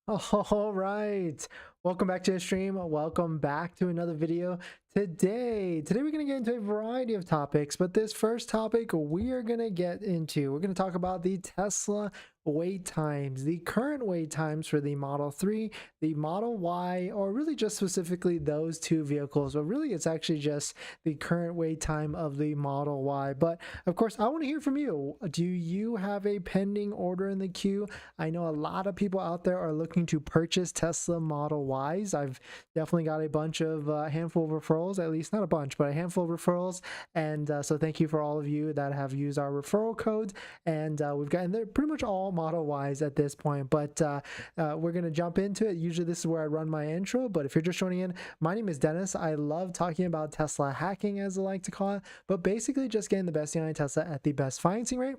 All right. Welcome back to the stream. Welcome back to another video. Today we're going to get into a variety of topics, but this first topic we're going to talk about the Tesla wait times, the current wait times for the Model 3, the Model Y, or really just specifically those two vehicles. But really it's actually just the current wait time of the Model Y. But of course, I want to hear from you. Do you have a pending order in the queue? I know a lot of people out there are looking to purchase Tesla Model Ys. I've definitely got a bunch of handful of referrals, at least not a bunch, but a handful of referrals. And so thank you for all of you that have used our referral codes. And we've gotten they're pretty much all Model Ys at this point, but we're going to jump into it. Usually this is where I run my intro, but if you're just joining in, my name is Dennis. I love talking about Tesla hacking, as I like to call it, but basically just getting the best deal on Tesla at the best financing rate.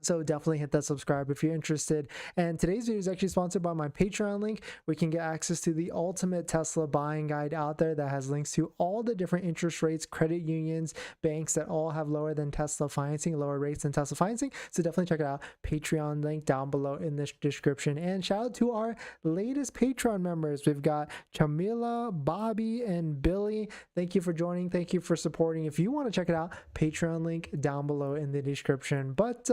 So definitely hit that subscribe if you're interested. And today's video is actually sponsored by my Patreon link. We can get access to the ultimate Tesla buying guide out there that has links to all the different interest rates, credit unions, banks that all have lower than Tesla financing, lower rates than Tesla financing. So definitely check it out. Patreon link down below in the description. And shout out to our latest Patreon members. We've got Camila, Bobby, and Billy. Thank you for joining. Thank you for supporting. If you want to check it out, Patreon link down below in the description. But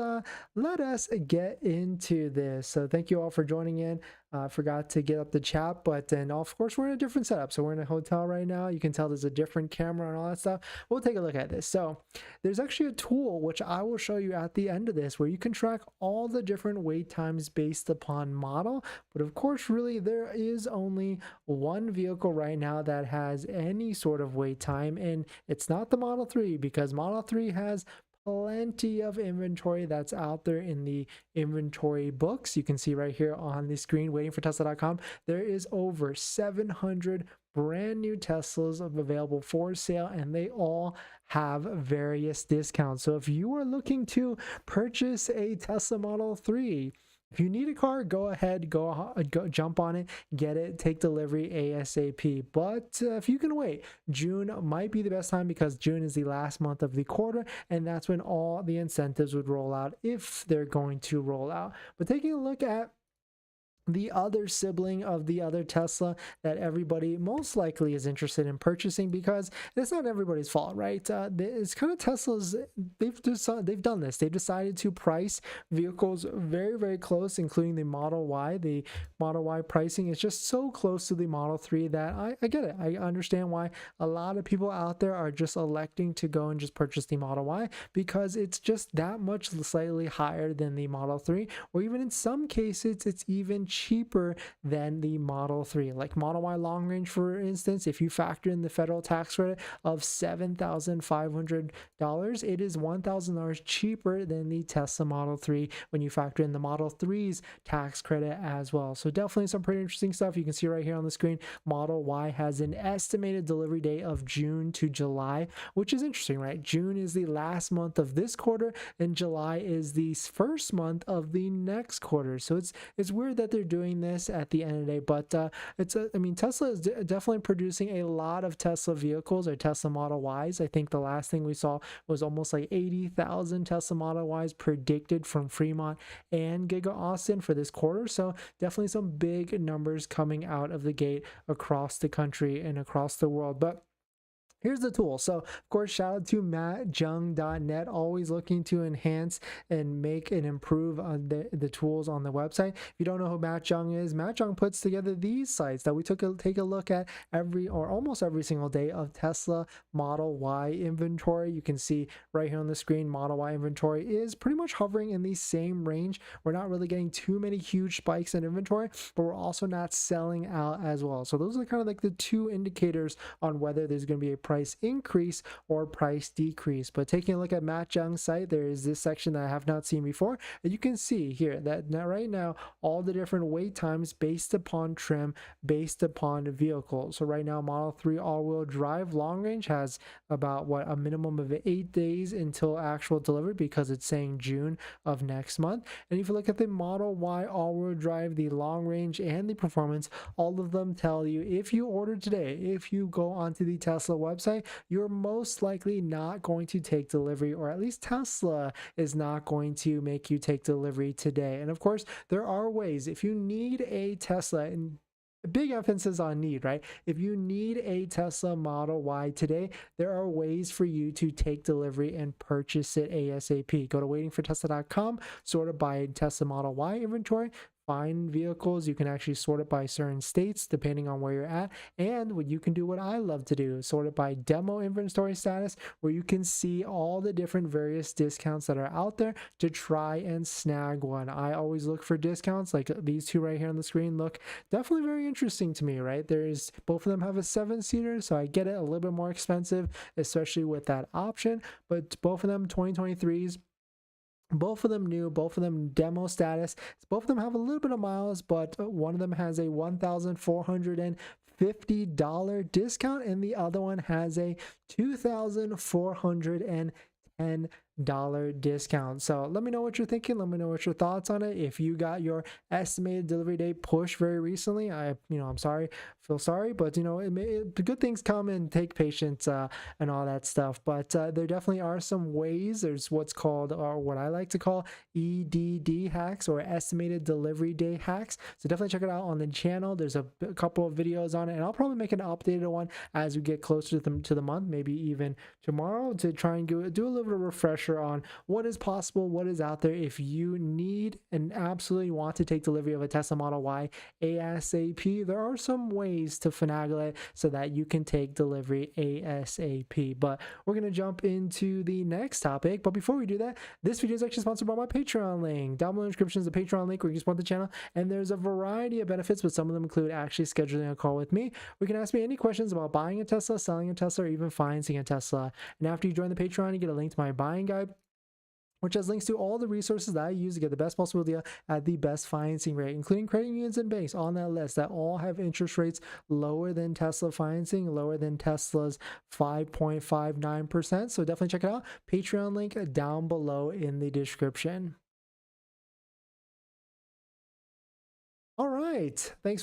let us get into this. So thank you all for joining in. I forgot to get up the chat, but then of course we're in a different setup. So we're in a hotel right now. You can tell there's a different camera and all that stuff. We'll take a look at this. So there's actually a tool which I will show you at the end of this where you can track all the different wait times based upon model. But of course, really there is only one vehicle right now that has any sort of wait time, and it's not the Model 3, because Model 3 has plenty of inventory that's out there in the inventory books. You can see right here on the screen, waitingfortesla.com, there is over 700 brand new Teslas available for sale, and they all have various discounts. So if you are looking to purchase a Tesla Model 3, if you need a car, go ahead, go jump on it, get it, take delivery ASAP. But if you can wait, June might be the best time, because June is the last month of the quarter, and that's when all the incentives would roll out, if they're going to roll out. But taking a look at the other sibling of the other Tesla that everybody most likely is interested in purchasing, because it's not everybody's fault, right? It's kind of Tesla's. They've done this. They've decided to price vehicles very, very close, including the Model Y. The Model Y pricing is just so close to the Model 3 that I get it. I understand why a lot of people out there are just electing to go and just purchase the Model Y, because it's just that much slightly higher than the Model 3, or even in some cases it's even cheaper than the Model 3. Like Model Y long range, for instance, if you factor in the federal tax credit of $7,500, it is $1,000 cheaper than the Tesla Model 3 when you factor in the Model 3's tax credit as well. So definitely some pretty interesting stuff. You can see right here on the screen, Model Y has an estimated delivery date of June to July, which is interesting, right? June is the last month of this quarter, and July is the first month of the next quarter. So it's weird that they're doing this at the end of the day, but I mean, Tesla is definitely producing a lot of Tesla vehicles, or Tesla Model Ys. I think the last thing we saw was almost like 80,000 Tesla Model Ys predicted from Fremont and Giga Austin for this quarter. So definitely some big numbers coming out of the gate across the country and across the world. But here's the tool. So of course, shout out to mattjung.net, always looking to enhance and make and improve on the tools on the website. If you don't know who Matt Jung is, Matt Jung puts together these sites that we take a look at every, or almost every single day, of Tesla Model Y inventory. You can see right here on the screen, Model Y inventory is pretty much hovering in the same range. We're not really getting too many huge spikes in inventory, but we're also not selling out as well. So those are kind of like the two indicators on whether there's going to be a price increase or price decrease. But taking a look at Matt Jung's site, there is this section that I have not seen before, and you can see here that right now all the different wait times based upon trim, based upon vehicle. So right now, Model 3 all-wheel drive long range has about a minimum of 8 days until actual delivery, because it's saying June of next month. And if you look at the Model Y all-wheel drive, the long range and the performance, all of them tell you, if you order today, if you go onto the Tesla website, website, you're most likely not going to take delivery, or at least Tesla is not going to make you take delivery today. And of course, there are ways. If you need a Tesla, and big emphasis on need, right? If you need a Tesla Model Y today, there are ways for you to take delivery and purchase it ASAP. Go to waitingfortesla.com, sort it by Tesla Model Y inventory, find vehicles. You can actually sort it by certain states depending on where you're at, and what you can do, what I love to do, sort it by demo inventory status, where you can see all the different various discounts that are out there to try and snag one. I always look for discounts like these two right here on the screen. Look definitely very interesting to me, right? There's both of them have a 7-seater, so I get it a little bit more expensive, especially with that option, but both of them 2023s, both of them new, both of them demo status. Both of them have a little bit of miles, but one of them has a $1,450 discount and the other one has a $2,410 discount. So let me know what you're thinking. Let me know what your thoughts on it. If you got your estimated delivery date pushed very recently, I'm sorry, feel sorry, but good things come and take patience and all that stuff. But there definitely are some ways. There's what's called, or what I like to call, EDD hacks, or estimated delivery day hacks. So definitely check it out on the channel. There's a couple of videos on it, and I'll probably make an updated one as we get closer to the month, maybe even tomorrow, to try and do a little bit of refresher on what is possible, what is out there. If you need and absolutely want to take delivery of a Tesla Model Y ASAP, there are some ways to finagle it so that you can take delivery ASAP. But we're going to jump into the next topic. But before we do that, this video is actually sponsored by my Patreon link. Down below in the description is the Patreon link where you can support the channel, and there's a variety of benefits, but some of them include actually scheduling a call with me. We can ask me any questions about buying a Tesla, selling a Tesla, or even financing a Tesla. And after you join the Patreon, you get a link to my buying guide, which has links to all the resources that I use to get the best possible deal at the best financing rate, including credit unions and banks on that list that all have interest rates lower than Tesla financing, lower than Tesla's 5.59%. So definitely check it out. Patreon link down below in the description. All right. Thanks for